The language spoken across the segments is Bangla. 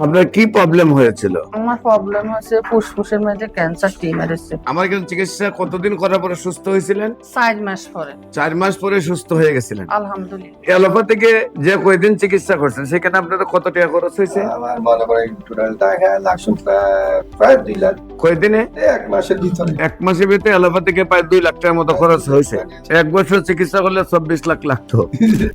আপনার কি প্রবলেম হয়েছিল? আমার প্রবলেম হচ্ছে ফুসফুসের মধ্যে ক্যান্সার টিউমার এসেছে। আমার এখানে চিকিৎসা কতদিন করার পরে সুস্থ হয়েছিলেন? 4 মাস পরে 4 মাস পরে সুস্থ হয়ে গেছিলেন। আলহামদুলিল্লাহ। অ্যালোপ্যাথিকে যে কয়দিন চিকিৎসা করছেন সেখানে আপনাদের কত টাকা খরচ হয়েছে? আমার মনে করেন টোটাল টাকা লাগছে প্রায় 2 লাখ। কয়দিনে? 1 মাসের ভিতরে। 1 মাসের ভিতরে অ্যালোপ্যাথিকে প্রায় 2 লাখ টাকার মতো খরচ হয়েছে। 1 বছর চিকিৎসা করলে 24 লাখ লাগতো।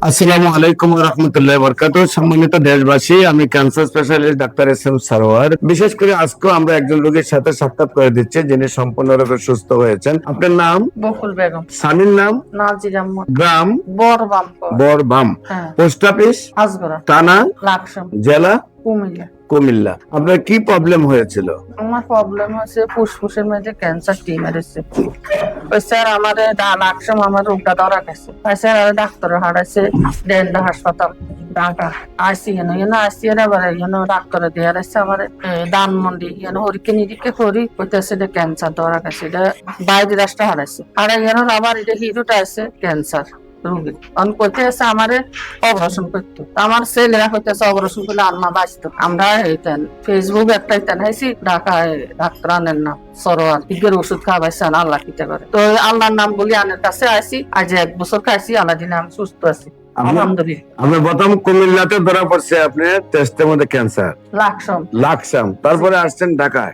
আসসালামু আলাইকুম ওয়া রাহমাতুল্লাহি ওয়া বারাকাতুহু। সম্মানিত দেশবাসী, আমি cancer specialist doctor SM. Sarwar. বিশেষ করে আজকে আমরা একজন রোগীর সাথে সাক্ষাৎ করে দিচ্ছি যিনি সম্পূর্ণরূপে সুস্থ হয়েছেন। আপনার নাম? বকুল বেগম। স্বামীর নাম? নাজির আহমদ। গ্রাম? বরবাম। বরবাম। হ্যাঁ। Post office? আজগরা। থানা? লাকসাম। জেলা? কুমিল্লা। কুমিল্লা। আপনার কি প্রবলেম হয়েছিল? আমার প্রবলেম হচ্ছে ফুসফুসের মধ্যে ক্যান্সার টিউমার এসেছে। ওই স্যার আমাদের লাকসাম আমার রোগটা ধরা গেছে। স্যার ডাক্তার হারাইছে ডেন্ডা হাসপাতাল ঢাকা আইসি আইসি ডাক্তারে দিয়ে আসছে আমার ধানমন্ডি হরিকে নিরিখে করি কইতেছে এটা ক্যান্সার ধরা গেছে। এটা বাইরে রাষ্ট্রে হারাইছে আর আবার এটা হিরোটা আছে ক্যান্সার রোগী কইতে আছে আমারে অপারেশন করতো। আমার ছেলেরা কইতেছে অপারেশন করলে আম্মা বাঁচতো। আমরা ফেসবুক একটা হাইছি ঢাকায় ডাক্তার আনেন না সরোয়ার দিকের ওষুধ খাওয়াইছেন আল্লাহ কিটা করে। তো আল্লাহর নাম বলি আনের কাছে আইসি আজ 1 বছর খাইছি আল্লাহ দিনে আমি সুস্থ আছি আলহামদুলিল্লাহ। আপনার প্রথম কুমিল্লাতে ধরা পড়ছে আপনার টেস্টের মধ্যে ক্যান্সার লাকসাম, তারপরে আসছেন ঢাকায়।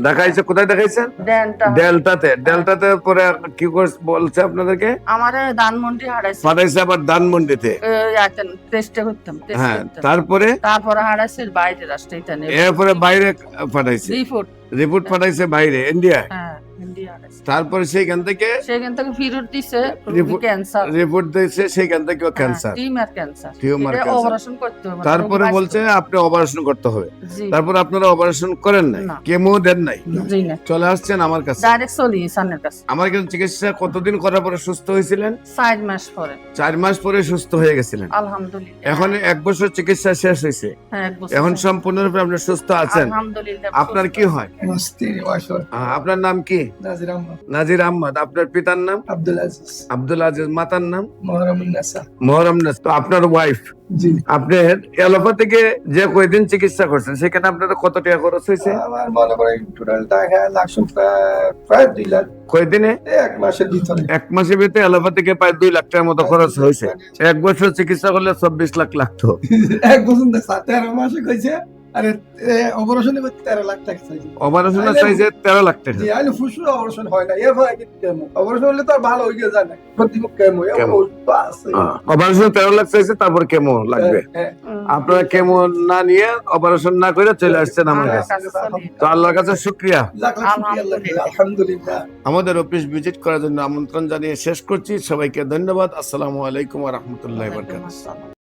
ঢাকা এসে কোথায় দেখাইছেন? ডেল্টাতে পরে কি বলছে আপনাদেরকে? আমারে ধানমন্ডি হারাইছে পাঠাইছে আবার ধানমন্ডিতে। টেস্টে করতাম হ্যাঁ, তারপরে হারাইছে বাইরে রাষ্ট্রে এরপরে বাইরে পাঠাইছে রিপোর্ট পাঠাইছে বাইরে ইন্ডিয়া। হ্যাঁ, ইন্ডিয়া হারাইছে। তারপরে সেখান থেকে ফেরত দিছে ক্যান্সার রিপোর্ট দিয়েছে, সেখান থেকে ক্যান্সার টিউমার ক্যান্সার অপারেশন করতে হবে। তারপরে বলছে আপনি অপারেশন করতে হবে। জি। তারপর আপনারা অপারেশন করেন নাই, না। কেমো দেন নাই, জি না, চলে আসছেন আমার কাছে। ডাইরেক্ট চলি সানের কাছে। আমার এখানে চিকিৎসা কতদিন করার পরে সুস্থ হয়েছিলেন? 4 মাস পরে 4 মাস পরে সুস্থ হয়ে গেছিলেন। আলহামদুলিল্লাহ। এখন 1 বছর চিকিৎসা শেষ হয়েছে, হ্যাঁ, 1 বছর এখন সম্পূর্ণরূপে আপনি সুস্থ আছেন। আলহামদুলিল্লাহ। আপনার কি হয়? আমার স্ত্রী ওয়াইফর আপনার নাম কি? নাজির আহমদ। নাজির আহমদ। আপনার পিতার নাম? আব্দুল আজিজ। আব্দুল আজিজ। মাতার নাম? মোহরমুন নাসা। মোহরম নাস। তো আপনার ওয়াইফ, জি। আপনি অ্যালোপ্যাথিকে যে কয়দিন চিকিৎসা করছেন সেখানে আপনাদের কত টাকা খরচ হয়েছে? আমার মনে করেন টোটাল টাকা লাগছে প্রায় 2 লাখ। কয়দিনে? 1 মাসের ভিতরে। 1 মাসের ভিতরে অ্যালোপ্যাথিকে প্রায় 2 লাখ টাকার মতো খরচ হয়েছে। 1 বছর চিকিৎসা করলে 24 লাখ লাগতো। 1 বছর না 13 মাসে কইছে। আরে অপারেশনে 13 লাখ টাকা চাইছে। অপারেশন চাইছে 13 লাখ টাকা। জি, আইলে ফুসফুস অপারেশন হয় না। এরপর কি কেমো অপারেশন হলে তো আর ভালো হয়ে যায় না। প্রতিমুখ কেমো আছে। অপারেশন 13 লাখ চাইছে, তারপর কেমো লাগবে। আপনারা কেমো না নিয়ে অপারেশন না করে চলে আসছেন আমার কাছে। তো আল্লাহর কাছে শুকরিয়া। আলহামদুলিল্লাহ। আমাদের অফিস ভিজিট করার জন্য আমন্ত্রণ জানিয়ে শেষ করছি। সবাইকে ধন্যবাদ। আসসালামু আলাইকুম ওয়া রাহমাতুল্লাহি ওয়া বারাকাতুহু।